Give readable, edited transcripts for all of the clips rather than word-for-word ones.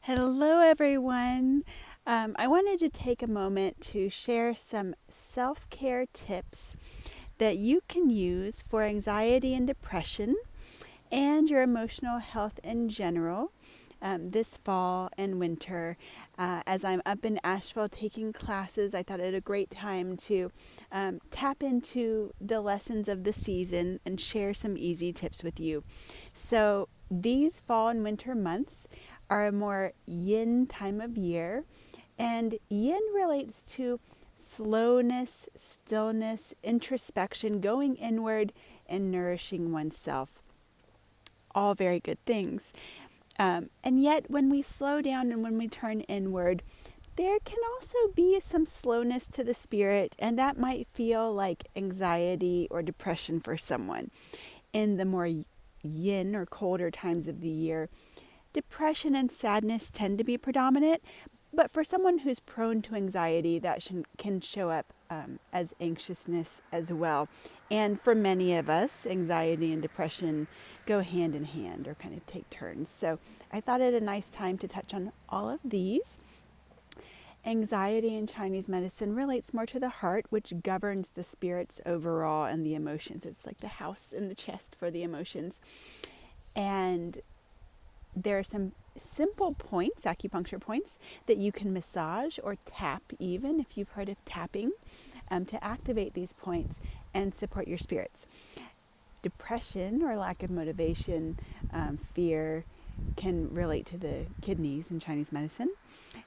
Hello, everyone. I wanted to take a moment to share some self care tips that you can use for anxiety and depression and your emotional health in general this fall and winter. As I'm up in Asheville taking classes, I thought it a great time to tap into the lessons of the season and share some easy tips with you. So, these fall and winter months are a more yin time of year, and yin relates to slowness, stillness, introspection, going inward, and nourishing oneself. All very good things. And yet, when we slow down and when we turn inward, there can also be some slowness to the spirit, and that might feel like anxiety or depression for someone. In the more yin or colder times of the year, depression and sadness tend to be predominant, but for someone who's prone to anxiety, that can show up as anxiousness as well. And for many of us, anxiety and depression go hand in hand or kind of take turns. So I thought it a nice time to touch on all of these. Anxiety in Chinese medicine relates more to the heart, which governs the spirits overall and the emotions. It's like the house in the chest for the emotions. And there are some simple points, acupuncture points, that you can massage or tap, even if you've heard of tapping, to activate these points and support your spirits. Depression or lack of motivation, fear, can relate to the kidneys in Chinese medicine.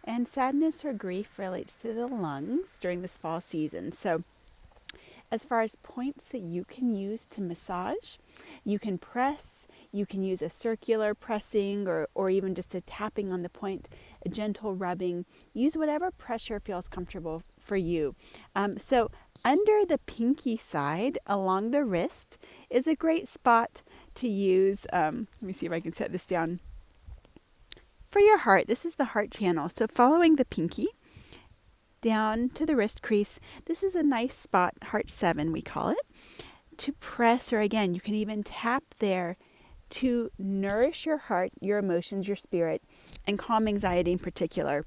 And sadness or grief relates to the lungs during this fall season. So as far as points that you can use to massage, you can press, you can use a circular pressing or even just a tapping on the point, a gentle rubbing. Use whatever pressure feels comfortable for you. So under the pinky side along the wrist is a great spot to use. Let me see if I can set this down. For your heart, this is the heart channel. So following the pinky down to the wrist crease, this is a nice spot, heart 7 we call it, to press, or again, you can even tap there to nourish your heart, your emotions, your spirit, and calm anxiety in particular.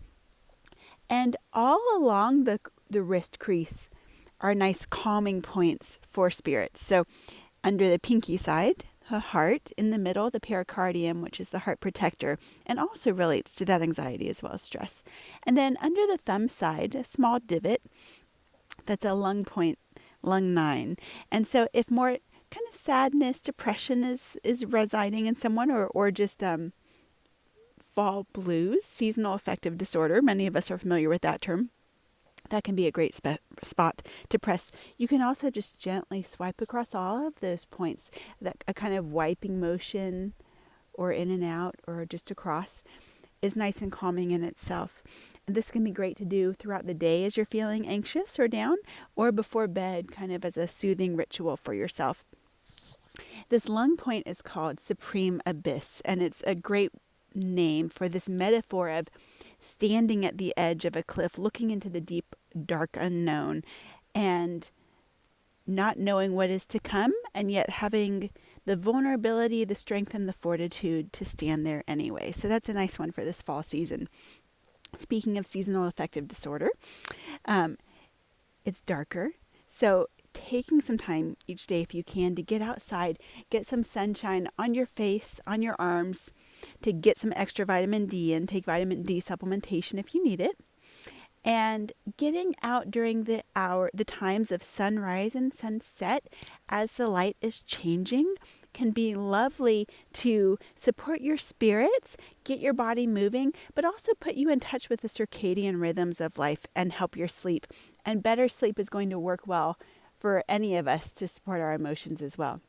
And all along the wrist crease are nice calming points for spirits. So under the pinky side, the heart, in the middle, the pericardium, which is the heart protector, and also relates to that anxiety as well as stress. And then under the thumb side, a small divot, that's a lung point, lung 9. And so if more kind of sadness, depression is residing in someone, or just fall blues, seasonal affective disorder, many of us are familiar with that term, that can be a great spot to press. You can also just gently swipe across all of those points. That a kind of wiping motion, or in and out, or just across, is nice and calming in itself. And this can be great to do throughout the day as you're feeling anxious or down, or before bed, kind of as a soothing ritual for yourself. This lung point is called Supreme Abyss, and it's a great name for this metaphor of standing at the edge of a cliff, looking into the deep, dark unknown, and not knowing what is to come, and yet having the vulnerability, the strength, and the fortitude to stand there anyway. So that's a nice one for this fall season. Speaking of seasonal affective disorder, it's darker. So taking some time each day, if you can, to get outside, get some sunshine on your face, on your arms, to get some extra vitamin D and take vitamin D supplementation if you need it. And getting out during the times of sunrise and sunset as the light is changing can be lovely to support your spirits, get your body moving, but also put you in touch with the circadian rhythms of life and help your sleep. And better sleep is going to work well for any of us to support our emotions as well.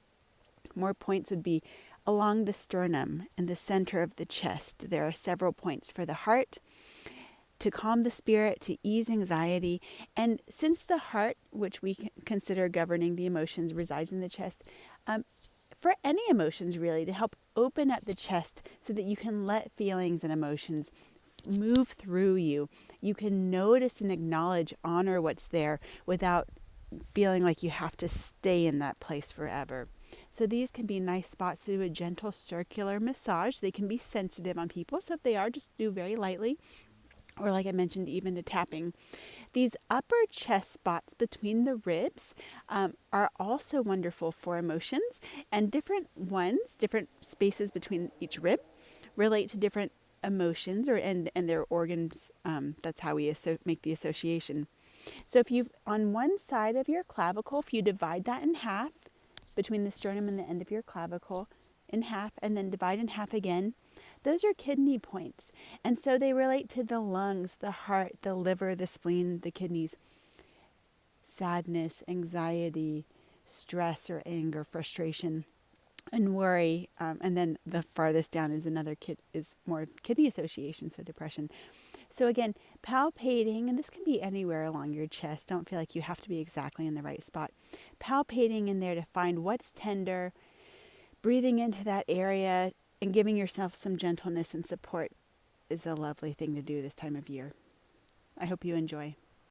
More points would be along the sternum in the center of the chest. There are several points for the heart, to calm the spirit, to ease anxiety. And since the heart, which we consider governing the emotions, resides in the chest, for any emotions really, to help open up the chest so that you can let feelings and emotions move through you. You can notice and acknowledge, honor what's there without feeling like you have to stay in that place forever. So these can be nice spots to do a gentle circular massage. They can be sensitive on people, so if they are, just do very lightly, or like I mentioned, even a tapping. These upper chest spots between the ribs are also wonderful for emotions, and different spaces between each rib relate to different emotions and their organs. That's how we make the association. So if you, on one side of your clavicle, if you divide that in half, between the sternum and the end of your clavicle, in half, and then divide in half again, those are kidney points. And so they relate to the lungs, the heart, the liver, the spleen, the kidneys. Sadness, anxiety, stress or anger, frustration, and worry. And then the farthest down is is more kidney association, so depression. So again, palpating, and this can be anywhere along your chest. Don't feel like you have to be exactly in the right spot. Palpating in there to find what's tender, breathing into that area, and giving yourself some gentleness and support is a lovely thing to do this time of year. I hope you enjoy.